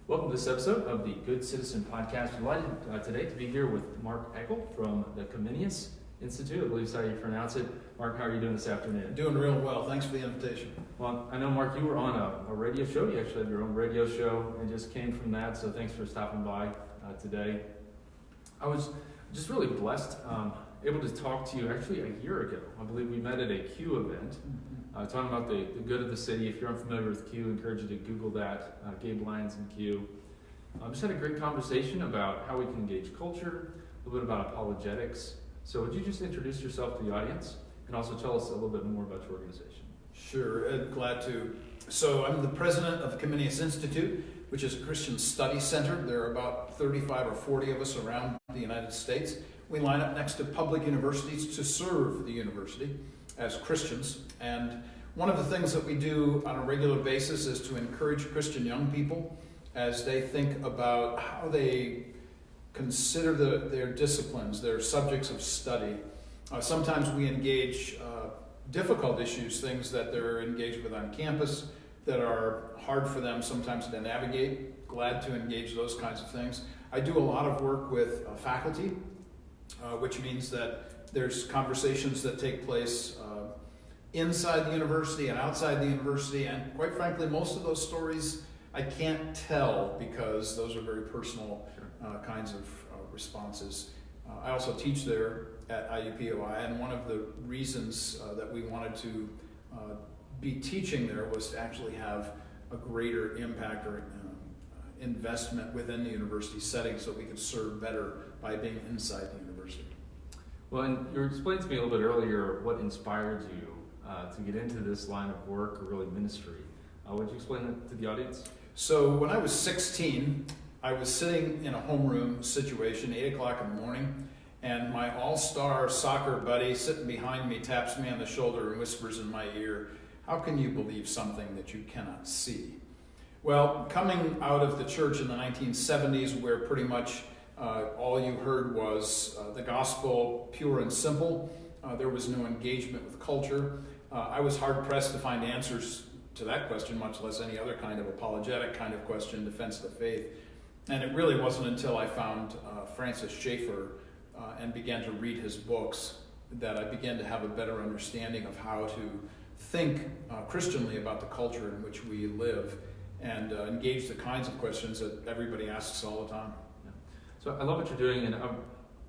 Welcome to this episode of the Good Citizen Podcast. I'm delighted today to be here with Mark Eckel from the Comenius Institute. I believe that's how you pronounce it. Mark, how are you doing this afternoon? Doing real well. Thanks for the invitation. Well, I know, Mark, you were on a radio show. You actually have your own radio show and just came from that, so thanks for stopping by today. I was just really blessed, able to talk to you actually a year ago. I believe we met at a Q event, talking about the good of the city. If you're unfamiliar with Q, I encourage you to Google that, Gabe Lyons and Q. Just had a great conversation about how we can engage culture, a little bit about apologetics. So would you just introduce yourself to the audience and also tell us a little bit more about your organization? Sure, glad to. So I'm the president of the Comenius Institute, which is a Christian study center. There are about 35 or 40 of us around the United States. We line up next to public universities to serve the university as Christians. And one of the things that we do on a regular basis is to encourage Christian young people as they think about how they consider their disciplines, their subjects of study. Sometimes we engage difficult issues, things that they're engaged with on campus that are hard for them sometimes to navigate. Glad to engage those kinds of things. I do a lot of work with faculty, which means that there's conversations that take place inside the university and outside the university, and quite frankly, most of those stories I can't tell because those are very personal kinds of responses. I also teach there at IUPUI, and one of the reasons that we wanted to be teaching there was to actually have a greater impact or investment within the university setting so we could serve better by being inside the university. Well, and you explained to me a little bit earlier what inspired you to get into this line of work or really ministry. Would you explain that to the audience? So when I was 16, I was sitting in a homeroom situation, 8 o'clock in the morning, and my all-star soccer buddy sitting behind me taps me on the shoulder and whispers in my ear, "How can you believe something that you cannot see?" Well, coming out of the church in the 1970s, where pretty much all you heard was the gospel, pure and simple, there was no engagement with culture. I was hard-pressed to find answers to that question, much less any other kind of apologetic kind of question, defense of the faith. And it really wasn't until I found Francis Schaeffer and began to read his books that I began to have a better understanding of how to think Christianly about the culture in which we live and engage the kinds of questions that everybody asks all the time. Yeah. So I love what you're doing, and I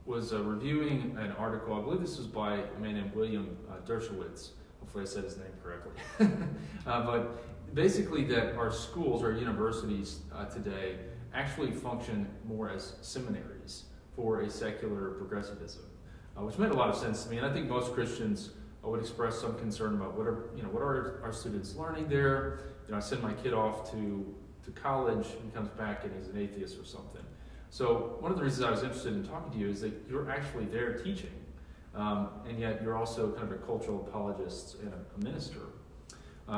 was reviewing an article, I believe this was by a man named William Dershowitz. Hopefully I said his name correctly. But basically that our schools, our universities today actually function more as seminaries for a secular progressivism, which made a lot of sense to me. And I think most Christians would express some concern about what are our students learning there. I send my kid off to college and he comes back and he's an atheist or something. So one of the reasons I was interested in talking to you is that you're actually there teaching. And yet you're also kind of a cultural apologist and a minister.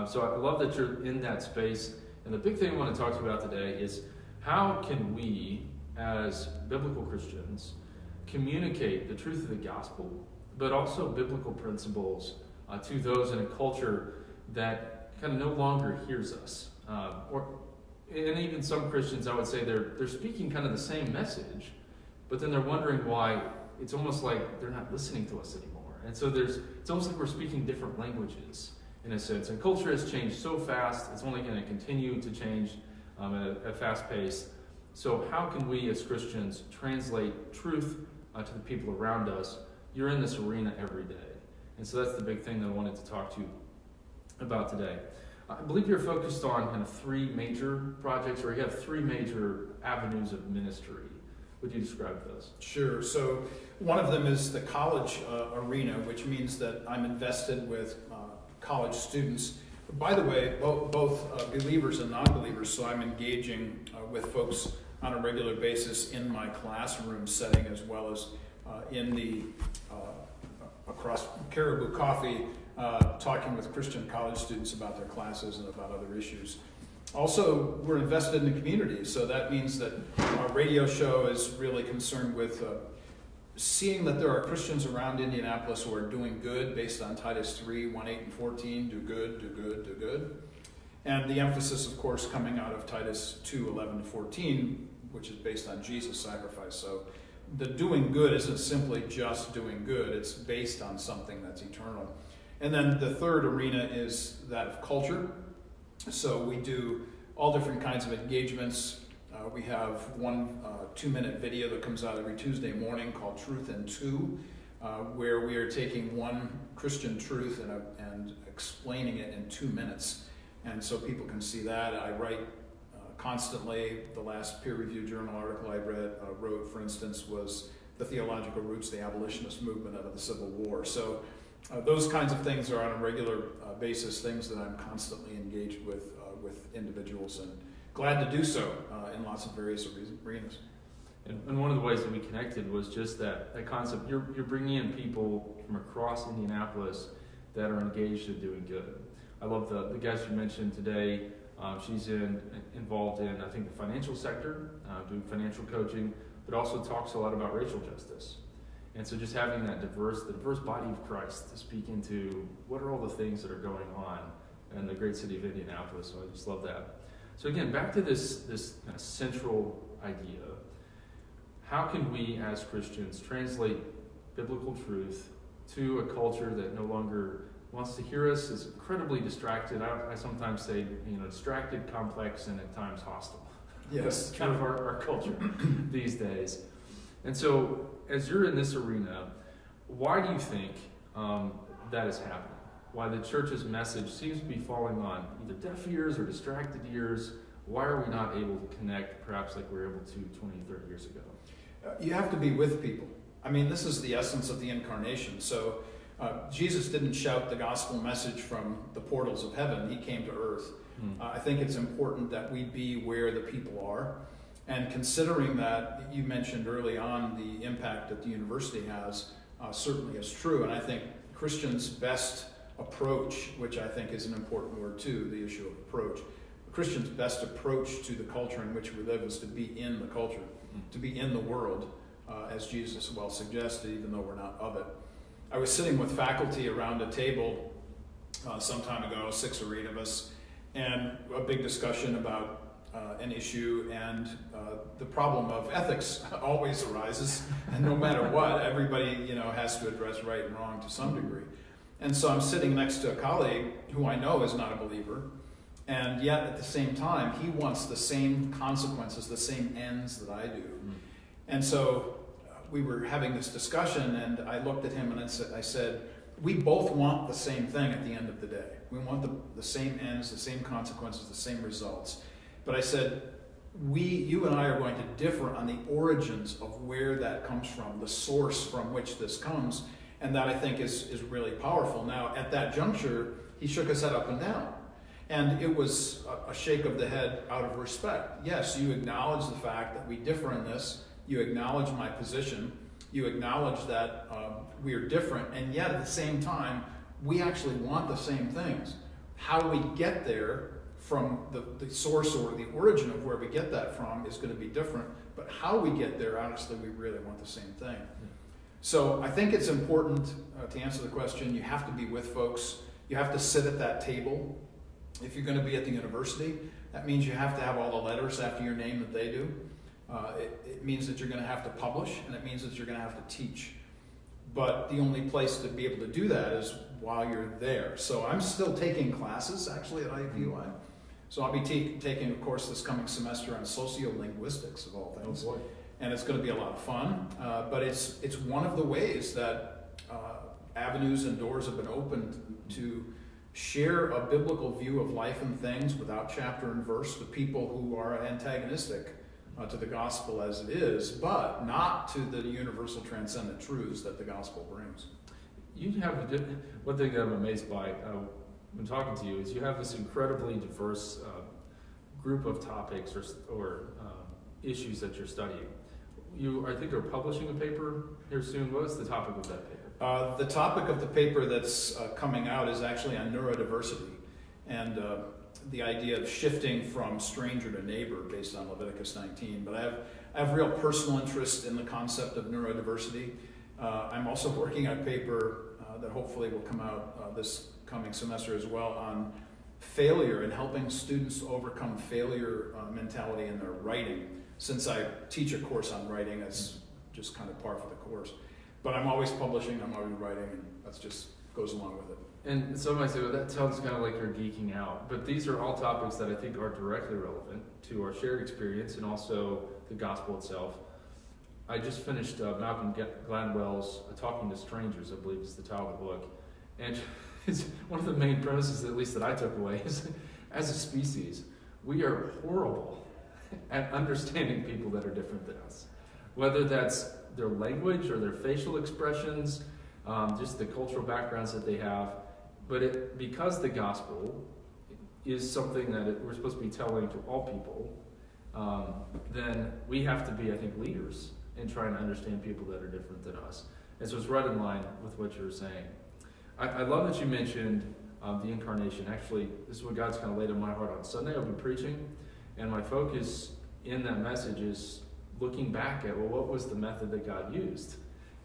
So I love that you're in that space. And the big thing I want to talk to you about today is how can we, as biblical Christians, communicate the truth of the gospel, but also biblical principles to those in a culture that kind of no longer hears us. And even some Christians, I would say, they're speaking kind of the same message, but then they're wondering why it's almost like they're not listening to us anymore. And so it's almost like we're speaking different languages in a sense. And culture has changed so fast, it's only going to continue to change at a fast pace. So how can we as Christians translate truth to the people around us? You're in this arena every day. And so that's the big thing that I wanted to talk to you about today. I believe you're focused on kind of three major projects, or you have three major avenues of ministry. Would you describe those? Sure. So one of them is the college arena, which means that I'm invested with college students. By the way, both believers and non-believers, so I'm engaging with folks on a regular basis in my classroom setting as well as in the across Caribou Coffee, talking with Christian college students about their classes and about other issues. Also, we're invested in the community, so that means that our radio show is really concerned with seeing that there are Christians around Indianapolis who are doing good based on Titus 3, 1, 8, and 14, do good, do good, do good. And the emphasis, of course, coming out of Titus 2:11-14, which is based on Jesus' sacrifice. So the doing good isn't simply just doing good, it's based on something that's eternal. And then the third arena is that of culture. So we do all different kinds of engagements. We have one 2-minute video that comes out every Tuesday morning called Truth in Two, where we are taking one Christian truth and explaining it in 2 minutes. And so people can see that. I write constantly. The last peer-reviewed journal article I wrote, for instance, was The Theological Roots of the Abolitionist Movement out of the Civil War. So those kinds of things are on a regular basis, things that I'm constantly engaged with individuals, and glad to do so in lots of various arenas. And one of the ways that we connected was just that concept. You're bringing in people from across Indianapolis that are engaged in doing good. I love the guest you mentioned today. She's involved in, I think, the financial sector, doing financial coaching, but also talks a lot about racial justice. And so just having that diverse body of Christ to speak into what are all the things that are going on in the great city of Indianapolis. So I just love that. So again, back to this kind of central idea. How can we as Christians translate biblical truth to a culture that no longer wants to hear us, is incredibly distracted? I sometimes say, distracted, complex, and at times hostile. Yes. It's kind of our culture these days. And so, as you're in this arena, why do you think that is happening? Why the church's message seems to be falling on either deaf ears or distracted ears? Why are we not able to connect perhaps like we were able to 20, 30 years ago? You have to be with people. I mean, this is the essence of the incarnation. So Jesus didn't shout the gospel message from the portals of heaven. He came to earth. I think it's important that we be where the people are. And considering that, you mentioned early on the impact that the university has, certainly is true. And I think Christians' best approach, which I think is an important word too, the issue of approach. Christians' best approach to the culture in which we live is to be in the culture, to be in the world, as Jesus well suggested, even though we're not of it. I was sitting with faculty around a table some time ago, 6 or 8 of us, and a big discussion about an issue, and the problem of ethics always arises, and no matter what, everybody has to address right and wrong to some degree. And so I'm sitting next to a colleague who I know is not a believer, and yet at the same time, he wants the same consequences, the same ends that I do. And so we were having this discussion, and I looked at him and I said, we both want the same thing at the end of the day. We want the same ends, the same consequences, the same results. But I said, you and I are going to differ on the origins of where that comes from, the source from which this comes, and that I think is really powerful. Now, at that juncture, he shook his head up and down. And it was a shake of the head out of respect. Yes, you acknowledge the fact that we differ in this. You acknowledge my position. You acknowledge that we are different. And yet, at the same time, we actually want the same things. How we get there from the source or the origin of where we get that from is going to be different. But how we get there, honestly, we really want the same thing. So I think it's important to answer the question. You have to be with folks. You have to sit at that table. If you're going to be at the university, that means you have to have all the letters after your name that they do. It means that you're going to have to publish, and it means that you're going to have to teach. But the only place to be able to do that is while you're there. So I'm still taking classes, actually, at IUPUI. So I'll be taking a course this coming semester on sociolinguistics, of all things. Oh boy. And it's going to be a lot of fun. But it's one of the ways that avenues and doors have been opened to share a biblical view of life and things without chapter and verse with people who are antagonistic to the gospel as it is, but not to the universal transcendent truths that the gospel brings. You have one thing that I'm amazed by when talking to you is you have this incredibly diverse group of topics or issues that you're studying. You, I think, are publishing a paper here soon. What is the topic of that paper? The topic of the paper that's coming out is actually on neuro-diversity, and the idea of shifting from stranger to neighbor based on Leviticus 19. But I have real personal interest in the concept of neurodiversity. I'm also working on a paper that hopefully will come out this coming semester as well on failure and helping students overcome failure mentality in their writing. Since I teach a course on writing, that's just kind of par for the course. But I'm always publishing, I'm always writing, and that's just goes along with it. And some might say, well, that sounds kind of like you're geeking out. But these are all topics that I think are directly relevant to our shared experience and also the gospel itself. I just finished Malcolm Gladwell's Talking to Strangers, I believe is the title of the book. And it's one of the main premises, at least that I took away, is as a species, we are horrible at understanding people that are different than us. Whether that's their language or their facial expressions, just the cultural backgrounds that they have. But because the gospel is something that we're supposed to be telling to all people, then we have to be, I think, leaders in trying to understand people that are different than us. And so it's right in line with what you were saying. I love that you mentioned the incarnation. Actually, this is what God's kind of laid on my heart on Sunday. I'll be preaching, and my focus in that message is looking back at, well, what was the method that God used?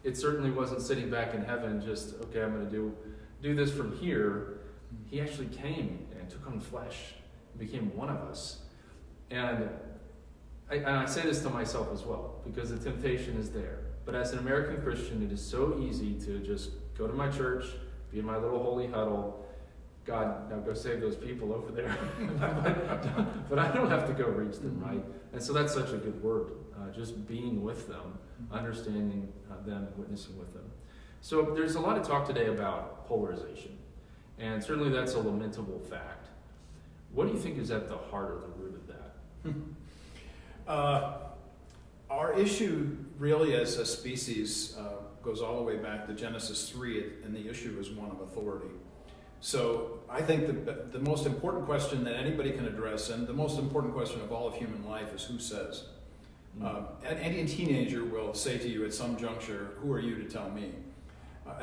It certainly wasn't sitting back in heaven just, okay, I'm going to do this from here. He actually came and took on flesh and became one of us. And I say this to myself as well, because the temptation is there. But as an American Christian, it is so easy to just go to my church, be in my little holy huddle. God, now go save those people over there. but I don't have to go reach them, right? And so that's such a good word, just being with them, understanding them, witnessing with them. So there's a lot of talk today about polarization, and certainly that's a lamentable fact. What do you think is at the heart or the root of that? Our issue really as a species goes all the way back to Genesis 3, and the issue is one of authority. So I think the most important question that anybody can address, and the most important question of all of human life, is who says. Any teenager will say to you at some juncture, who are you to tell me?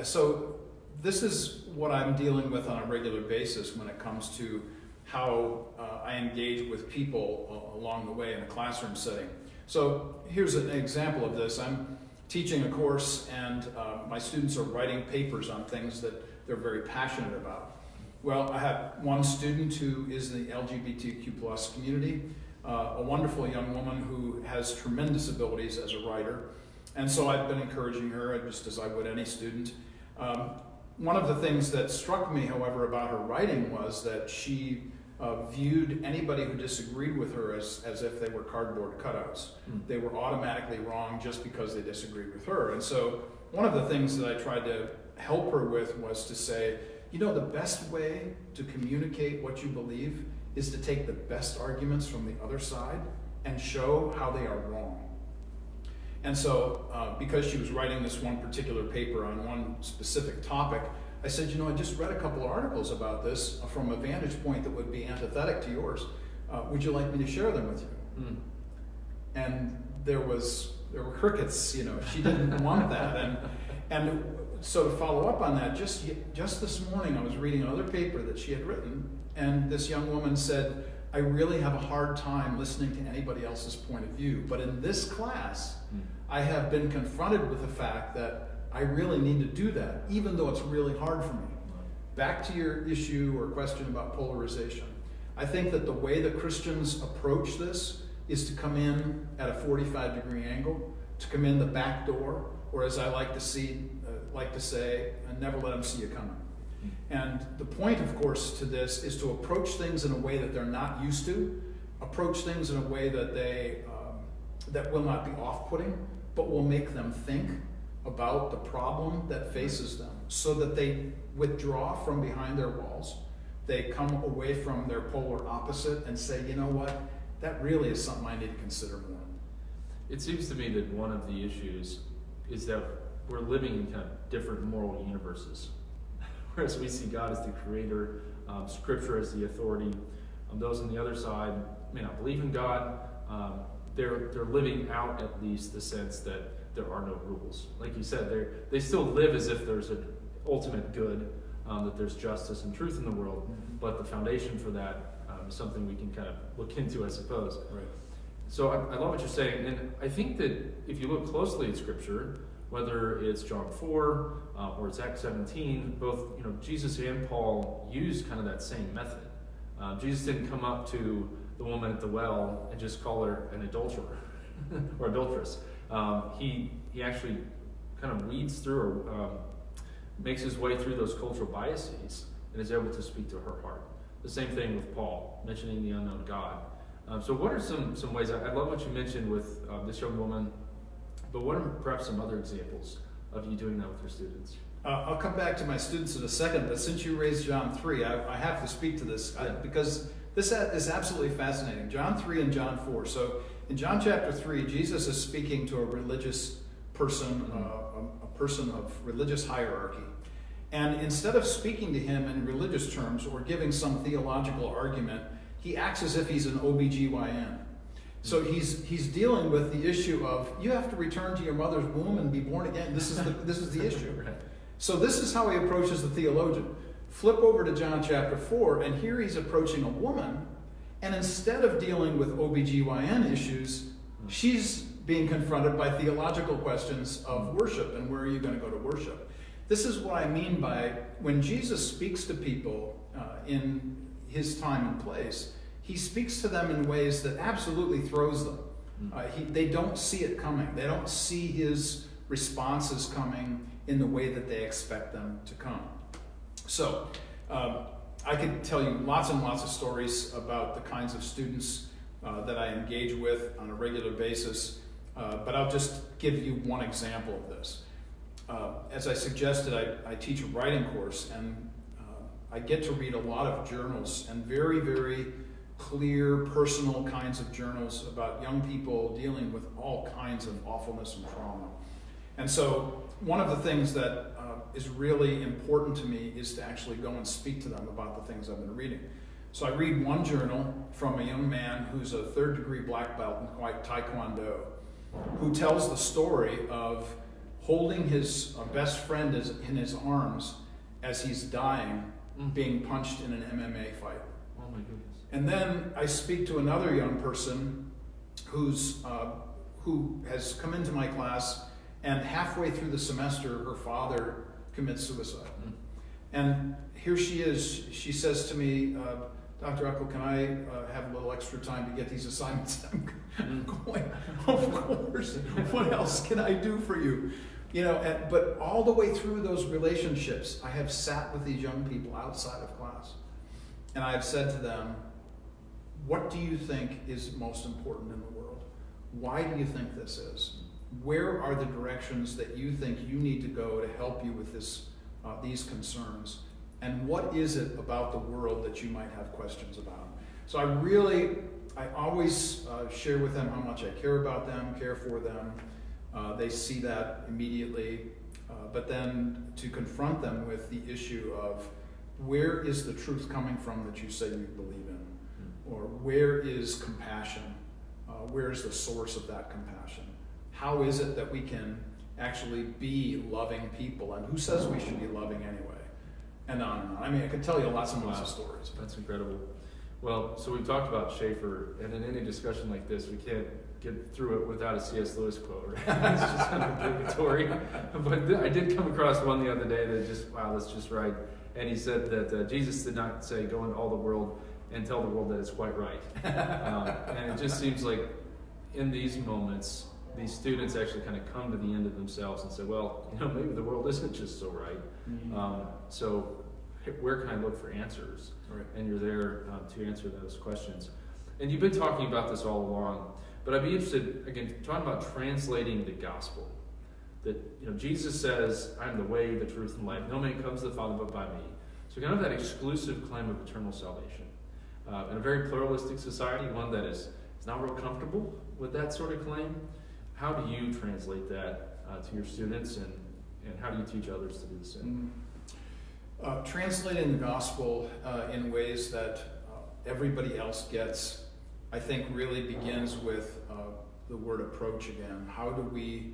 So this is what I'm dealing with on a regular basis when it comes to how I engage with people along the way in a classroom setting. So here's an example of this. I'm teaching a course, and my students are writing papers on things that they're very passionate about. Well, I have one student who is in the LGBTQ plus community, a wonderful young woman who has tremendous abilities as a writer. And so I've been encouraging her, just as I would any student. One of the things that struck me, however, about her writing was that she viewed anybody who disagreed with her as if they were cardboard cutouts. They were automatically wrong just because they disagreed with her. And so one of the things that I tried to help her with was to say, you know, the best way to communicate what you believe is to take the best arguments from the other side and show how they are wrong. And so because she was writing this one particular paper on one specific topic, I said, you know, I just read a couple of articles about this from a vantage point that would be antithetic to yours. Would you like me to share them with you? And there were crickets, you know, she didn't want that. And so to follow up on that, just this morning I was reading another paper that she had written, and this young woman said, I really have a hard time listening to anybody else's point of view. But in this class, I have been confronted with the fact that I really need to do that, even though it's really hard for me. Back to your issue or question about polarization. I think that the way that Christians approach this is to come in at a 45-degree angle, to come in the back door, or as I like to say, never let them see you coming. And the point, of course, to this is to approach things in a way that they're not used to, approach things in a way that that will not be off-putting, but will make them think about the problem that faces them, so that they withdraw from behind their walls, they come away from their polar opposite and say, you know what, that really is something I need to consider more. It seems to me that one of the issues is that we're living in kind of different moral universes. Whereas we see God as the creator, Scripture as the authority. Those on the other side may not believe in God. They're living out at least the sense that there are no rules. Like you said, they still live as if there's an ultimate good, that there's justice and truth in the world, but the foundation for that is something we can kind of look into, I suppose. Right. So I love what you're saying, and I think that if you look closely at Scripture, whether it's John 4 or it's Acts 17, both Jesus and Paul use kind of that same method Jesus didn't come up to the woman at the well and just call her an adulterer or adulteress. He actually kind of weeds through or makes his way through those cultural biases and is able to speak to her heart. The same thing with Paul, mentioning the unknown God. So what are some ways, I love what you mentioned with this young woman, but what are perhaps some other examples of you doing that with your students? I'll come back to my students in a second, but since you raised John 3, I have to speak to this because this is absolutely fascinating. John 3 and John 4. So in John chapter 3, Jesus is speaking to a religious person, a person of religious hierarchy. And instead of speaking to him in religious terms or giving some theological argument, he acts as if he's an OBGYN. So he's dealing with the issue of, you have to return to your mother's womb and be born again. This is the issue. Right. So this is how he approaches the theologian. Flip over to John chapter 4, and here he's approaching a woman, and instead of dealing with OBGYN issues, she's being confronted by theological questions of worship and where are you going to go to worship. This is what I mean by when Jesus speaks to people in his time and place, he speaks to them in ways that absolutely throws them. They don't see it coming. They don't see his responses coming in the way that they expect them to come. So I could tell you lots and lots of stories about the kinds of students that I engage with on a regular basis, but I'll just give you one example of this. As I suggested, I teach a writing course, and I get to read a lot of journals, and very, very clear, personal kinds of journals about young people dealing with all kinds of awfulness and trauma. And so one of the things that is really important to me is to actually go and speak to them about the things I've been reading. So I read one journal from a young man who's a third-degree black belt in Taekwondo, who tells the story of holding his best friend in his arms as he's dying, being punched in an MMA fight. Oh my goodness. And then I speak to another young person who has come into my class, and halfway through the semester, her father commits suicide. And here she is. She says to me, Dr. Eckel, can I have a little extra time to get these assignments? I'm going, of course. What else can I do for you? You know, but all the way through those relationships, I have sat with these young people outside of class. And I have said to them, what do you think is most important in the world? Why do you think this is? Where are the directions that you think you need to go to help you with these concerns? And what is it about the world that you might have questions about? So I always share with them how much I care about them, care for them. They see that immediately. But then to confront them with the issue of where is the truth coming from that you say you believe in? Or where is compassion? Where is the source of that compassion? How is it that we can actually be loving people? And who says we should be loving anyway? And on and on. I mean, I could tell you lots and lots of stories. That's incredible. Well, so we've talked about Schaeffer, and in any discussion like this, we can't get through it without a C.S. Lewis quote. Right? It's just kind of obligatory. But I did come across one the other day that just, wow, that's just right. And he said that Jesus did not say, go into all the world and tell the world that it's quite right. And it just seems like in these moments, these students actually kind of come to the end of themselves and say, well, you know, maybe the world isn't just so right. So where can I look for answers? Right. And you're there to answer those questions. And you've been talking about this all along, but I'd be interested, again, talking about translating the gospel. That, you know, Jesus says, I'm the way, the truth, and life. No man comes to the Father but by me. So kind of that exclusive claim of eternal salvation. In a very pluralistic society, one that is not real comfortable with that sort of claim, how do you translate that to your students, and how do you teach others to do the same? Translating the gospel in ways that everybody else gets, I think, really begins with the word approach again. How do we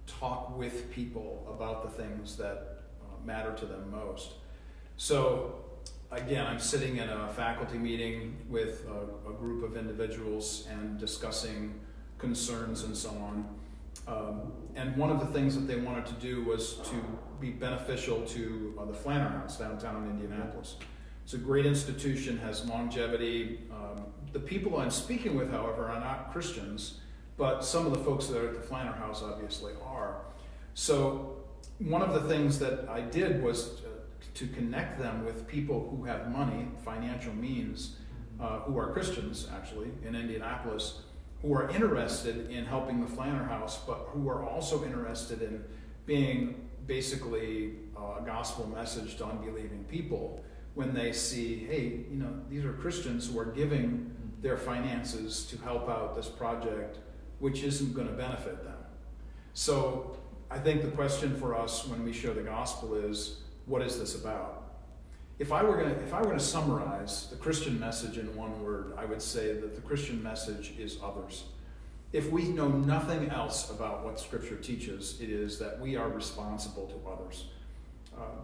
talk with people about the things that matter to them most? So, again, I'm sitting in a faculty meeting with a group of individuals and discussing concerns and so on. And one of the things that they wanted to do was to be beneficial to the Flanner House downtown in Indianapolis. It's a great institution, has longevity. The people I'm speaking with, however, are not Christians, but some of the folks that are at the Flanner House obviously are. So one of the things that I did was to connect them with people who have money, financial means, who are Christians, actually, in Indianapolis, who are interested in helping the Flanner House, but who are also interested in being basically a gospel message to unbelieving people when they see, hey, these are Christians who are giving their finances to help out this project, which isn't going to benefit them. So I think the question for us when we share the gospel is, what is this about? If I were going to summarize the Christian message in one word, I would say that the Christian message is others. If we know nothing else about what Scripture teaches, it is that we are responsible to others.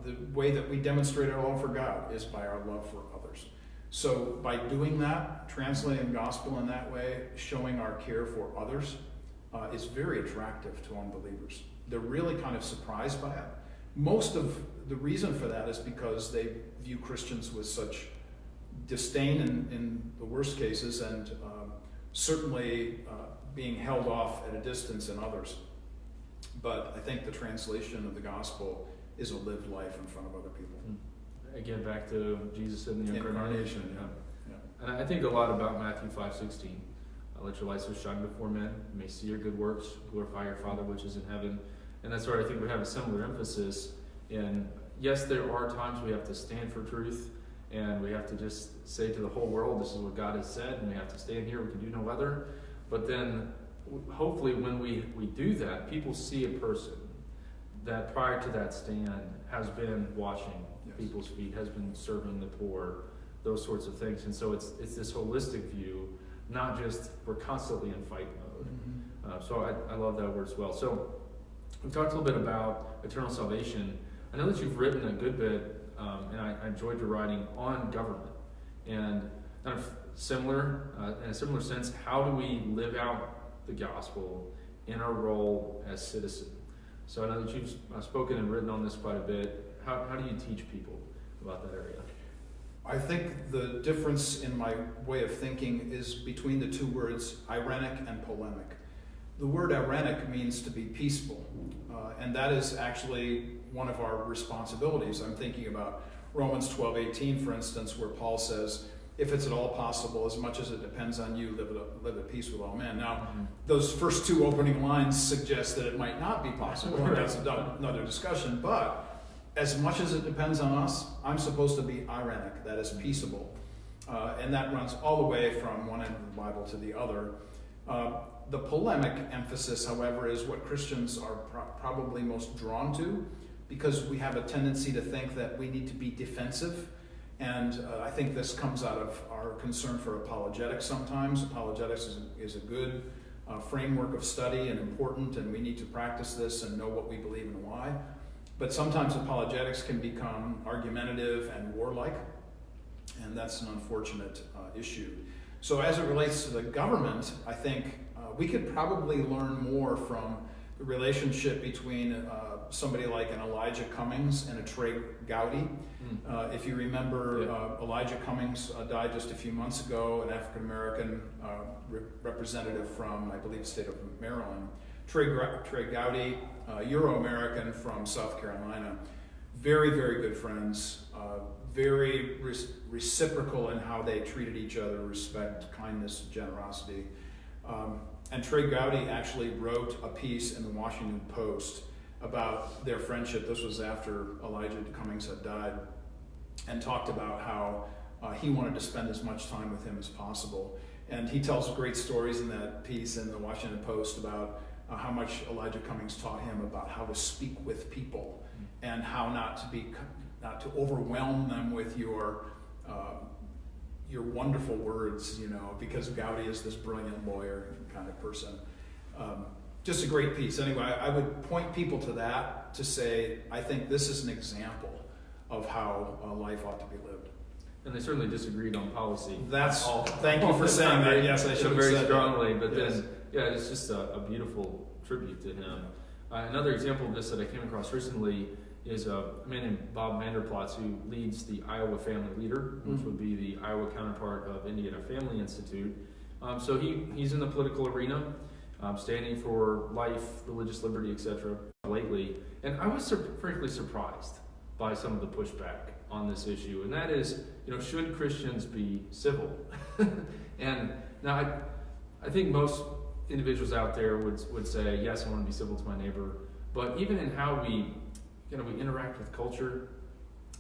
The way that we demonstrate our love for God is by our love for others. So by doing that, translating the gospel in that way, showing our care for others, is very attractive to unbelievers. They're really kind of surprised by it. Most of the reason for that is because they view Christians with such disdain in the worst cases, and certainly being held off at a distance in others. But I think the translation of the gospel is a lived life in front of other people. Again, back to Jesus in the incarnation. Yeah. And I think a lot about Matthew 5:16. Let your light so shine before men, you may see your good works, glorify your Father which is in heaven. And that's where I think we have a similar emphasis in, yes, there are times we have to stand for truth, and we have to just say to the whole world, this is what God has said, and we have to stand here, we can do no other. But then, hopefully when we do that, people see a person that prior to that stand has been washing people's feet, has been serving the poor, those sorts of things. And so it's this holistic view, not just we're constantly in fight mode. So I love that word as well. So we talked a little bit about eternal salvation. I know that you've written a good bit, and I enjoyed your writing on government. And kind of similar, in a similar sense, how do we live out the gospel in our role as citizens? So I know that you've spoken and written on this quite a bit. How do you teach people about that area? I think the difference in my way of thinking is between the two words irenic and polemic. The word irenic means to be peaceful, and that is actually one of our responsibilities. I'm thinking about Romans 12:18, for instance, where Paul says, if it's at all possible, as much as it depends on you, live at peace with all men. Now, those first two opening lines suggest that it might not be possible, and that's another discussion, but as much as it depends on us, I'm supposed to be irenic, that is peaceable. And that runs all the way from one end of the Bible to the other. The polemic emphasis, however, is what Christians are probably most drawn to, because we have a tendency to think that we need to be defensive. And I think this comes out of our concern for apologetics sometimes. Apologetics is a good framework of study and important, and we need to practice this and know what we believe and why. But sometimes apologetics can become argumentative and warlike, and that's an unfortunate issue. So as it relates to the government, I think we could probably learn more from the relationship between somebody like an Elijah Cummings and a Trey Gowdy. If you remember, Elijah Cummings died just a few months ago, an African-American representative from, I believe, the state of Maryland. Trey Gowdy, Euro-American from South Carolina. Very, very good friends, very reciprocal in how they treated each other, respect, kindness, generosity. And Trey Gowdy actually wrote a piece in the Washington Post about their friendship. This was after Elijah Cummings had died, and talked about how he wanted to spend as much time with him as possible. And he tells great stories in that piece in the Washington Post about how much Elijah Cummings taught him about how to speak with people and how not to overwhelm them with your wonderful words, because Gowdy is this brilliant lawyer kind of person. Just a great piece. Anyway, I would point people to that to say, I think this is an example of how life ought to be lived. And they certainly disagreed on policy. Thank you for saying that. Yes, I should have very said strongly. that. But Yes. then, it's just a beautiful tribute to him. Another example of this that I came across recently is a man named Bob Vanderplatz, who leads the Iowa Family Leader, which would be the Iowa counterpart of Indiana Family Institute. So he's in the political arena, standing for life, religious liberty, etc. lately. And I was frankly surprised by some of the pushback on this issue. And that is, should Christians be civil? And now I think most individuals out there would say, yes, I want to be civil to my neighbor. But even in how we interact with culture,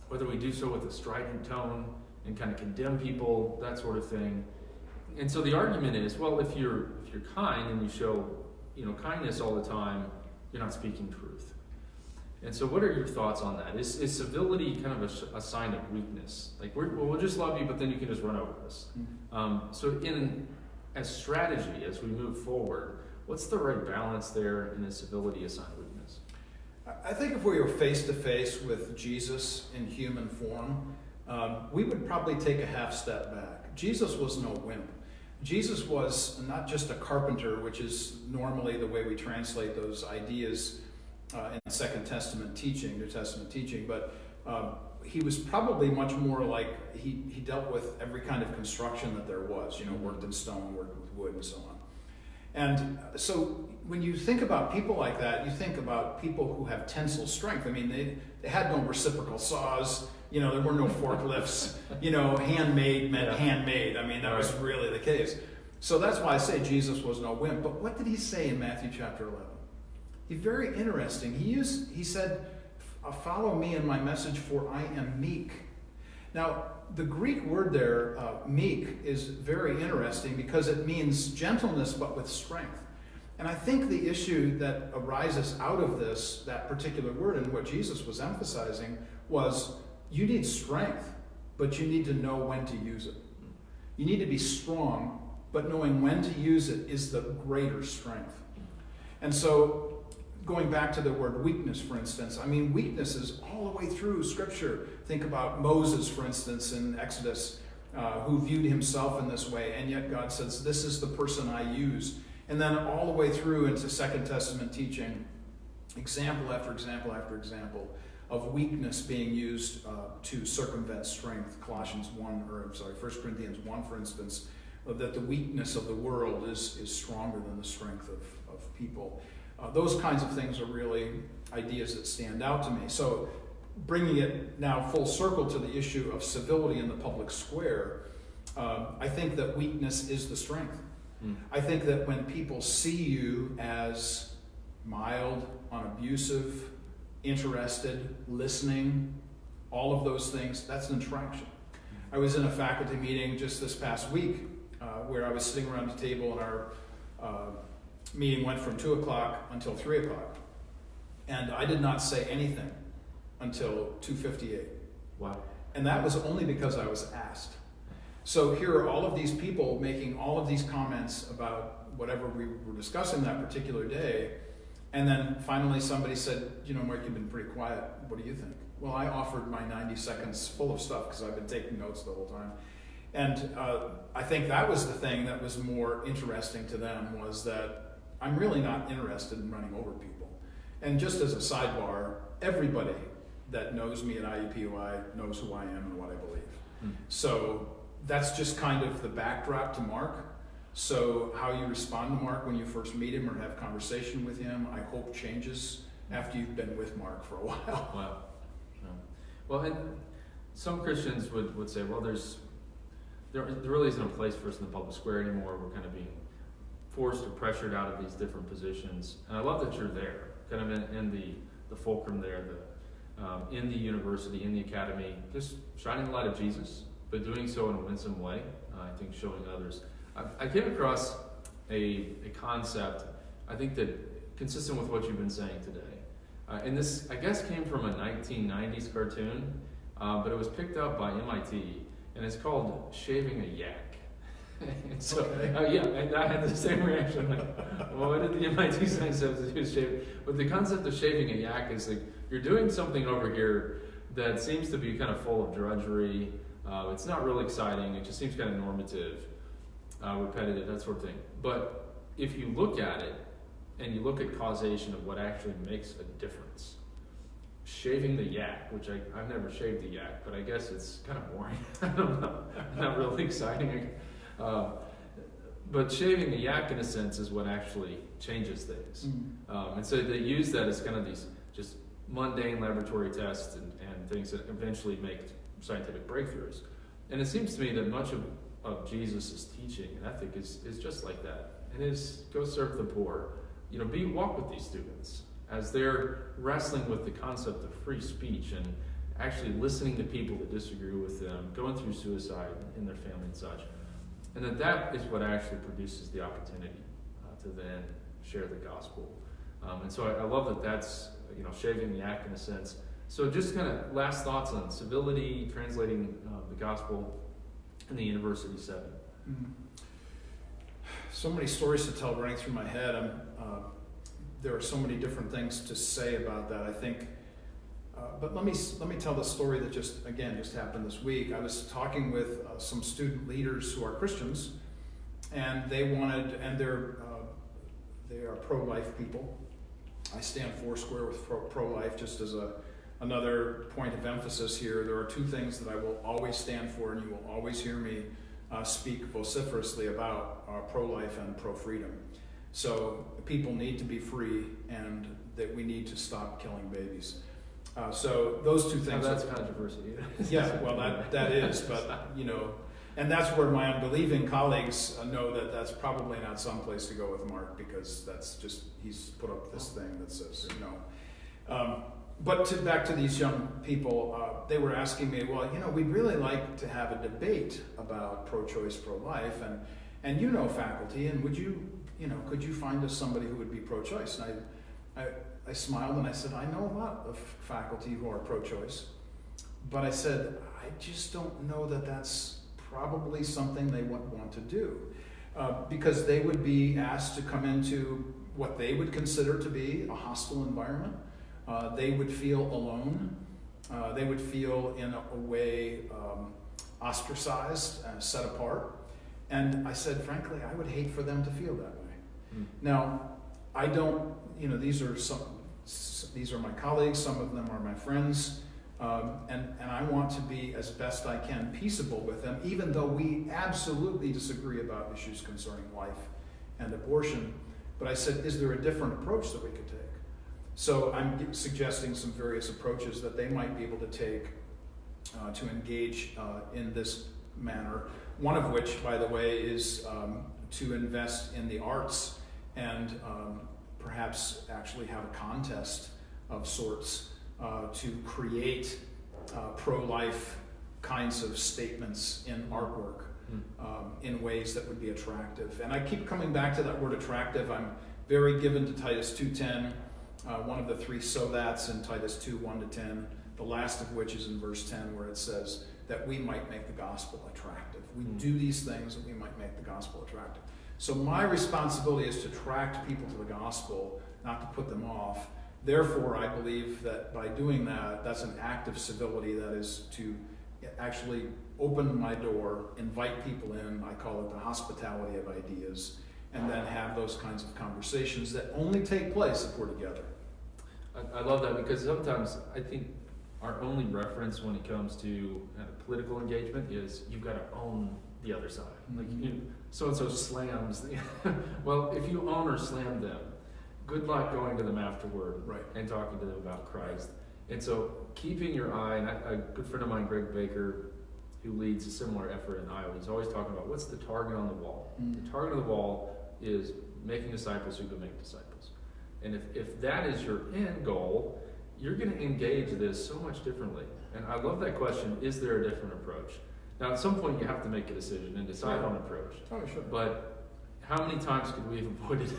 whether we do so with a strident tone and kind of condemn people, that sort of thing. And so the argument is, well, if you're kind and you show kindness all the time, you're not speaking truth. And so what are your thoughts on that? Is civility kind of a sign of weakness? Like, we'll just love you, but then you can just run over us. So as strategy, as we move forward, what's the right balance there, and is civility a sign of weakness? I think if we were face to face with Jesus in human form, we would probably take a half step back. Jesus was no wimp. Jesus was not just a carpenter, which is normally the way we translate those ideas in Second Testament teaching, New Testament teaching, but he was probably much more like he dealt with every kind of construction that there was, worked in stone, worked with wood, and so on. And so when you think about people like that, you think about people who have tensile strength. I mean, they had no reciprocal saws, there were no forklifts, handmade meant handmade. I mean, that was really the case. So that's why I say Jesus was no wimp. But what did he say in Matthew chapter 11? He's very interesting. He said, follow me in my message, for I am meek. Now, the Greek word there, meek, is very interesting because it means gentleness but with strength. And I think the issue that arises out of that particular word, and what Jesus was emphasizing, was you need strength, but you need to know when to use it. You need to be strong, but knowing when to use it is the greater strength. And so, going back to the word weakness, for instance, weakness is all the way through Scripture. Think about Moses, for instance, in Exodus, who viewed himself in this way, and yet God says, this is the person I use. And then all the way through into Second Testament teaching, example after example after example of weakness being used to circumvent strength. 1 Corinthians 1, for instance, that the weakness of the world is stronger than the strength of people. Those kinds of things are really ideas that stand out to me. So bringing it now full circle to the issue of civility in the public square, I think that weakness is the strength. I think that when people see you as mild, unabusive, interested, listening, all of those things, that's an attraction. I was in a faculty meeting just this past week where I was sitting around the table, and our meeting went from 2 o'clock until 3 o'clock. And I did not say anything until 2:58. Wow. And that was only because I was asked. So here are all of these people making all of these comments about whatever we were discussing that particular day. And then finally somebody said, Mark, you've been pretty quiet. What do you think? Well, I offered my 90 seconds full of stuff because I've been taking notes the whole time. And I think that was the thing that was more interesting to them, was that I'm really not interested in running over people. And just as a sidebar, everybody that knows me at IUPUI knows who I am and what I believe. So that's just kind of the backdrop to Mark. So how you respond to Mark when you first meet him or have conversation with him, I hope changes after you've been with Mark for a while. Wow. Yeah. Well, and some Christians would say, well, there really isn't a place for us in the public square anymore. We're kind of being forced or pressured out of these different positions. And I love that you're there, kind of in the fulcrum there, in the university, in the academy, just shining the light of Jesus, but doing so in a winsome way, I think showing others. I came across a concept, I think, that consistent with what you've been saying today. And this, I guess, came from a 1990s cartoon, but it was picked up by MIT, and it's called Shaving a Yak. And so, and I had the same reaction. Like, well, what did the MIT science have to do with shaving? But the concept of shaving a yak is like, you're doing something over here that seems to be kind of full of drudgery. It's not really exciting. It just seems kind of normative, repetitive, that sort of thing. But if you look at it and you look at causation of what actually makes a difference, shaving the yak, which I've never shaved the yak, but I guess it's kind of boring. I don't know, not really exciting. But shaving the yak, in a sense, is what actually changes things. And so they use that as kind of these just mundane laboratory tests and things that eventually make scientific breakthroughs. And it seems to me that much of Jesus' teaching and ethic is just like that. And is go serve the poor. You know, walk with these students as they're wrestling with the concept of free speech and actually listening to people that disagree with them, going through suicide in their family and such. And that is what actually produces the opportunity to then share the gospel. And so I love that that's, shaving the yak in a sense. So just kind of last thoughts on civility, translating the gospel in the university setting. So many stories to tell running through my head. There are so many different things to say about that, I think. But let me tell the story that just happened this week. I was talking with some student leaders who are Christians, and they are pro-life people. I stand foursquare with pro-life. Just as another point of emphasis here, there are two things that I will always stand for, and you will always hear me speak vociferously about: pro-life and pro-freedom. So people need to be free, and that we need to stop killing babies. So those two things. That's controversy. Yeah, well, that is, but and that's where my unbelieving colleagues know that that's probably not some place to go with Mark, because that's just, he's put up this thing that says no. But back to these young people, they were asking me, well, we'd really like to have a debate about pro-choice, pro-life, and faculty, and could you find us somebody who would be pro-choice? And I smiled and I said, I know a lot of faculty who are pro-choice, but I said, I just don't know that that's probably something they would want to do, because they would be asked to come into what they would consider to be a hostile environment. They would feel alone. They would feel, in a way, ostracized, set apart. And I said, frankly, I would hate for them to feel that way. Now, I don't, these are my colleagues, some of them are my friends, and I want to be, as best I can, peaceable with them, even though we absolutely disagree about issues concerning life and abortion. But I said, is there a different approach that we could take? So I'm suggesting some various approaches that they might be able to take to engage in this manner. One of which, by the way, is to invest in the arts and perhaps actually have a contest of sorts to create pro-life kinds of statements in artwork in ways that would be attractive. And I keep coming back to that word attractive. I'm very given to Titus 2:10, one of the three so that's in Titus 2:1-10, the last of which is in verse 10, where it says that we might make the gospel attractive. We do these things that we might make the gospel attractive. So my responsibility is to attract people to the gospel, not to put them off. Therefore, I believe that by doing that, that's an act of civility, that is to actually open my door, invite people in. I call it the hospitality of ideas, and then have those kinds of conversations that only take place if we're together. I love that, because sometimes I think our only reference when it comes to political engagement is you've got to own the other side. Like, so-and-so slams. Well, if you own or slam them, good luck going to them afterward and talking to them about Christ. And so keeping your eye, and a good friend of mine, Greg Baker, who leads a similar effort in Iowa, he's always talking about what's the target on the wall. The target of the wall is making disciples who can make disciples. And if that is your end goal, you're going to engage this so much differently. And I love that question, is there a different approach? Now, at some point, you have to make a decision and decide on approach. Oh, sure. But how many times could we have avoided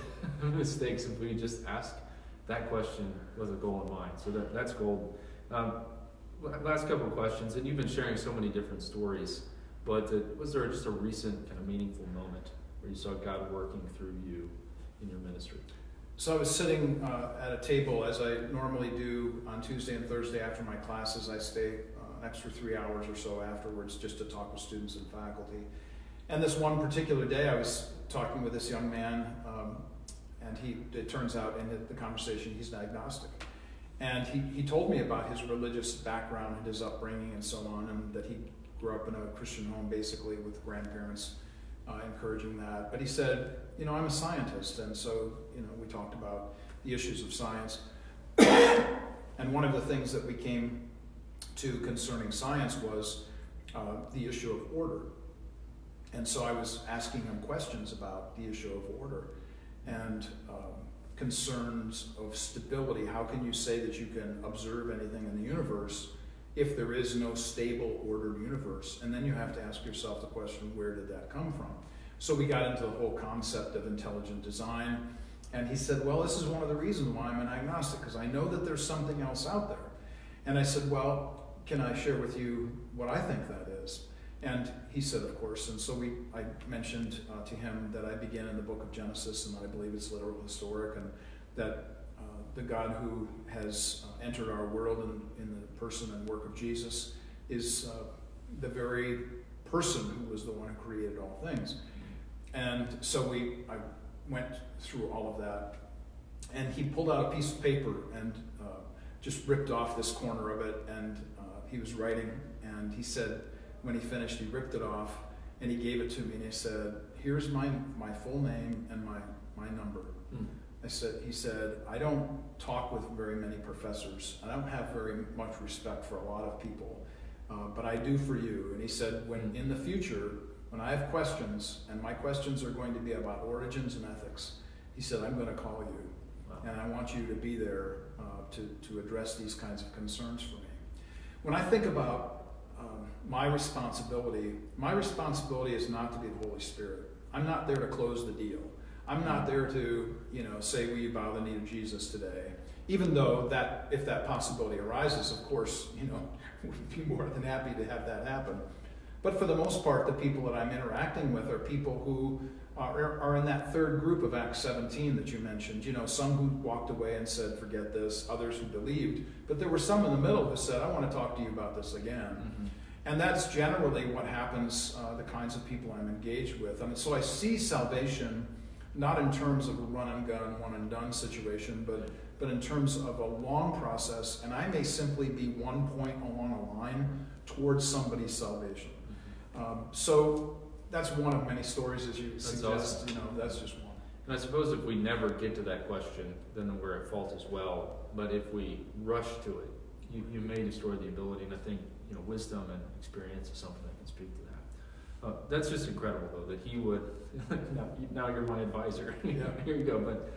mistakes if we just asked that question with a goal in mind? So that's gold. Last couple of questions, and you've been sharing so many different stories, but was there just a recent kind of meaningful moment where you saw God working through you in your ministry? So I was sitting at a table, as I normally do on Tuesday and Thursday after my classes. I stay an extra 3 hours or so afterwards just to talk with students and faculty. And this one particular day, I was talking with this young man, and it turns out in the conversation, he's agnostic. And he told me about his religious background and his upbringing and so on, and that he grew up in a Christian home basically with grandparents encouraging that. But he said, I'm a scientist, and so, we talked about the issues of science. And one of the things that we came to concerning science was the issue of order. And so I was asking him questions about the issue of order and concerns of stability. How can you say that you can observe anything in the universe if there is no stable, ordered universe? And then you have to ask yourself the question, where did that come from? So we got into the whole concept of intelligent design. And he said, well, this is one of the reasons why I'm an agnostic, because I know that there's something else out there. And I said, well, can I share with you what I think that is? And he said, of course. And so I mentioned to him that I began in the book of Genesis, and I believe it's literal historic, and that the God who has entered our world in the person and work of Jesus is the very person who was the one who created all things. And so I went through all of that, and he pulled out a piece of paper and just ripped off this corner of it, and he was writing, and he said, when he finished, he ripped it off, and he gave it to me, and he said, here's my full name and my number. He said, I don't talk with very many professors. I don't have very much respect for a lot of people, but I do for you. And he said, when in the future, when I have questions, and my questions are going to be about origins and ethics, he said, I'm going to call you. Wow. And I want you to be there to address these kinds of concerns for me. When I think about my responsibility is not to be the Holy Spirit. I'm not there to close the deal. I'm not there to, say, will you bow the knee to Jesus today? Even though if that possibility arises, of course, we'd be more than happy to have that happen. But for the most part, the people that I'm interacting with are people who are in that third group of Acts 17 that you mentioned. Some who walked away and said, forget this, others who believed. But there were some in the middle who said, I want to talk to you about this again. Mm-hmm. And that's generally what happens, the kinds of people I'm engaged with. And so I see salvation not in terms of a run and gun, one and done situation, but in terms of a long process. And I may simply be one point along a line towards somebody's salvation. So that's one of many stories, as you suggest. Awesome. That's just one. And I suppose if we never get to that question, then we're at fault as well. But if we rush to it, you may destroy the ability. And I think wisdom and experience is something that can speak to that. That's just incredible, though, that he would. now you're my advisor. Yeah. Here you go. But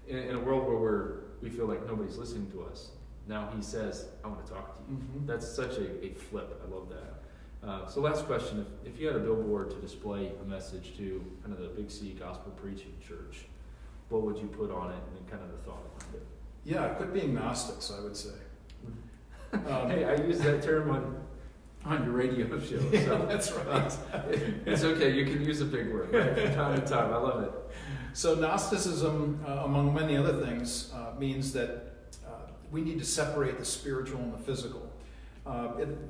in a world where we feel like nobody's listening to us, now he says, "I want to talk to you." Mm-hmm. That's such a flip. I love that. So last question, if you had a billboard to display a message to kind of the Big C gospel preaching church, what would you put on it and kind of the thought behind it? Yeah, quit being Gnostics, I would say. Hey, I use that term on your radio show. So, yeah, that's right. It's okay, you can use a big word right, from time to time. I love it. So Gnosticism, among many other things, means that we need to separate the spiritual and the physical.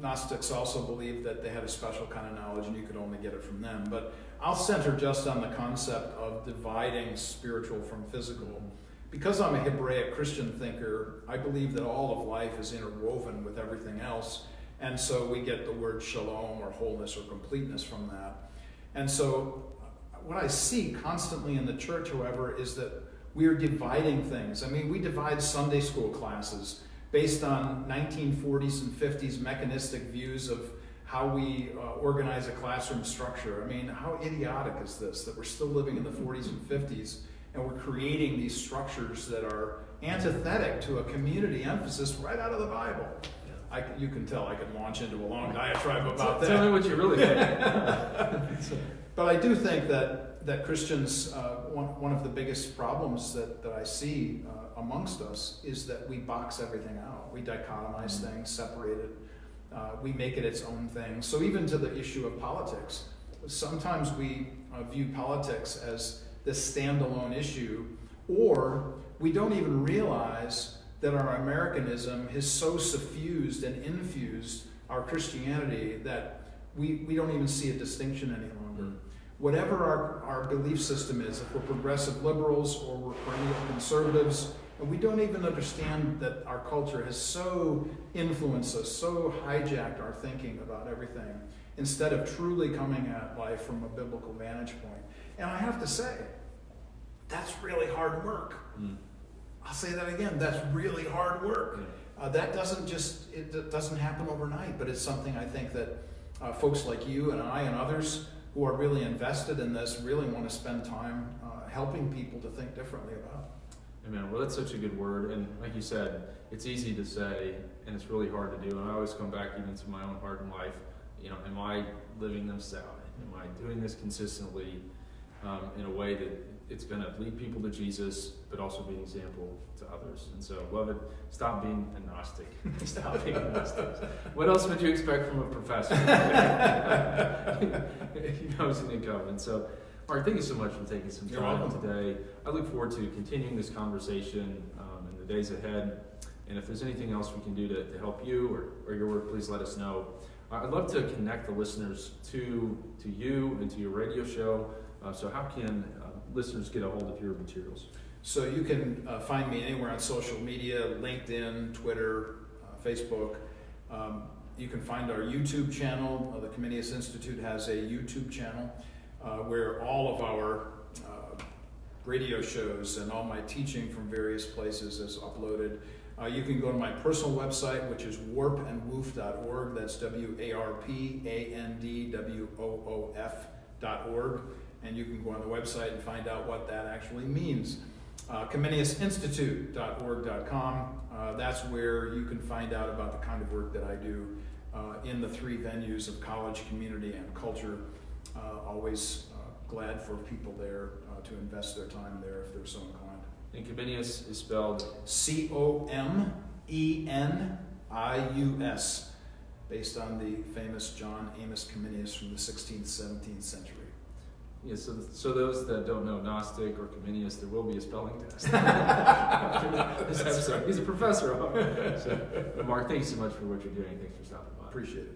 Gnostics also believed that they had a special kind of knowledge and you could only get it from them. But I'll center just on the concept of dividing spiritual from physical. Because I'm a Hebraic Christian thinker, I believe that all of life is interwoven with everything else. And so we get the word shalom or wholeness or completeness from that. And so what I see constantly in the church, however, is that we're dividing things. I mean, we divide Sunday school classes based on 1940s and 50s mechanistic views of how we organize a classroom structure. I mean, how idiotic is this, that we're still living in the 40s and 50s and we're creating these structures that are antithetic to a community emphasis right out of the Bible. Yeah. You can tell I could launch into a long diatribe about that. Tell me what you really think. But I do think that Christians, one of the biggest problems that I see amongst us is that we box everything out. We dichotomize things, separate it. We make it its own thing. So even to the issue of politics, sometimes we view politics as this standalone issue, or we don't even realize that our Americanism has so suffused and infused our Christianity that we don't even see a distinction any longer. Whatever our belief system is, if we're progressive liberals or we're perennial conservatives, And we don't even understand that our culture has so influenced us, so hijacked our thinking about everything, instead of truly coming at life from a biblical vantage point. And I have to say, that's really hard work. I'll say that again, that's really hard work. That it doesn't happen overnight, but it's something I think that folks like you and I and others who are really invested in this really want to spend time helping people to think differently about. Amen. Well, that's such a good word, and like you said, it's easy to say, and it's really hard to do. And I always come back even to my own heart and life. You know, am I living this out? Am I doing this consistently in a way that it's going to lead people to Jesus, but also be an example to others? And so, beloved, stop being a Gnostic. Stop being a Gnostic. What else would you expect from a professor? He knows an incumbent. So, Mark, thank you so much for taking some time today. I look forward to continuing this conversation in the days ahead. And if there's anything else we can do to help you or your work, please let us know. I'd love to connect the listeners to you and to your radio show. So how can listeners get a hold of your materials? So you can find me anywhere on social media, LinkedIn, Twitter, Facebook. You can find our YouTube channel. The Comenius Institute has a YouTube channel where all of our radio shows and all my teaching from various places is uploaded. You can go to my personal website, which is warpandwoof.org. That's warpandwoof.org. And you can go on the website and find out what that actually means. Comeniusinstitute.org.com. That's where you can find out about the kind of work that I do in the three venues of college, community, and culture. Always glad for people there to invest their time there if they're so inclined. And Comenius is spelled Comenius, based on the famous John Amos Comenius from the 16th, 17th century. Yeah, so those that don't know Gnostic or Comenius, there will be a spelling test. This episode. Right. He's a professor. So, Mark, thank you so much for what you're doing. Thanks for stopping by. Appreciate it.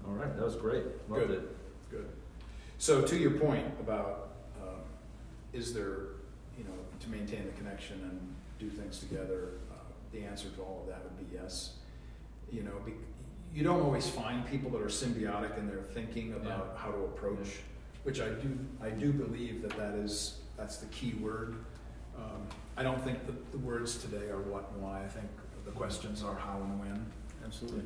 All right, that was great. Loved it. Good. So to your point about is there, to maintain the connection and do things together, the answer to all of that would be yes. You don't always find people that are symbiotic in their thinking about how to approach, which I do believe that's the key word. I don't think that the words today are what and why. I think the questions are how and when. Absolutely.